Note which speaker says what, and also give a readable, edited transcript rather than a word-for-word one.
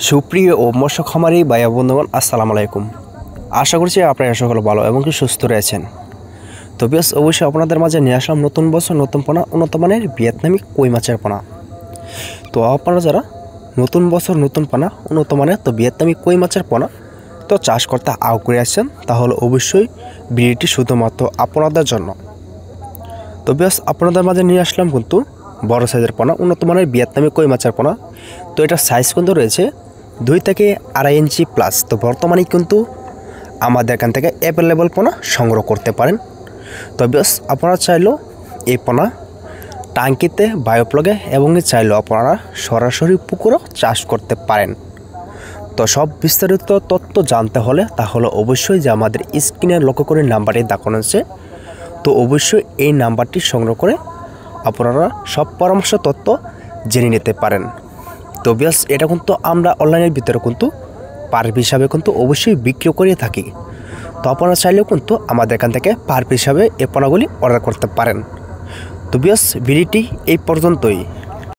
Speaker 1: সুপ্রিয় ও মৎস্য খামারি ভাই বন্ধুগণ আসসালামু আলাইকুম। আশা করছি আপনারা সকলে ভালো এবং কি সুস্থ রয়েছেন। তো বেশ অবশ্যই আপনাদের মাঝে নিয়ে আসলাম নতুন বছর নতুন পোনা উন্নত মানের ভিয়েতনামি কই মাছের পোনা। তো আপনারা যারা নতুন বছর নতুন পোনা উন্নত মানের তো ভিয়েতনামি কই মাছের পোনা তো চাষ করতে আগ্রহী আছেন, তাহলে অবশ্যই ভিডিওটি শুধুমাত্র আপনাদের জন্য। তো বেশ আপনাদের মাঝে নিয়ে আসলাম কিন্তু বড় সাইজের পোনা উন্নত মানের ভিয়েতনামি কই মাছের পোনা। তো এটার সাইজ কিন্তু রয়েছে 2 থেকে 2.5 ইঞ্চি প্লাস। তো বর্তমানে কিন্তু আমাদের এখান থেকে অ্যাভেলেবল পোনা সংগ্রহ করতে পারেন। তো বেশ আপনারা চাইলেও এই পোনা টাঙ্কিতে বায়োপ্লগে এবং চাইলেও আপনারা সরাসরি পুকুরও চাষ করতে পারেন। তো সব বিস্তারিত তথ্য জানতে হলে তাহলে অবশ্যই যে আমাদের স্ক্রিনে লক্ষ্য করে নাম্বারটি দেখানো আছে, তো অবশ্যই এই নাম্বারটি সংগ্রহ করে আপনারা সব পরামর্শ তথ্য জেনে নিতে পারেন। তো বেশ এটা কিন্তু আমরা অনলাইনের ভিতরে কিন্তু পার পিস হিসাবে কিন্তু অবশ্যই বিক্রি করে থাকি। তো আপনারা চাইলেও কিন্তু আমাদের এখান থেকে পার পিস হিসাবে এই পোনাগুলি অর্ডার করতে পারেন। তো বেশ ভিডিওটি এই পর্যন্তই।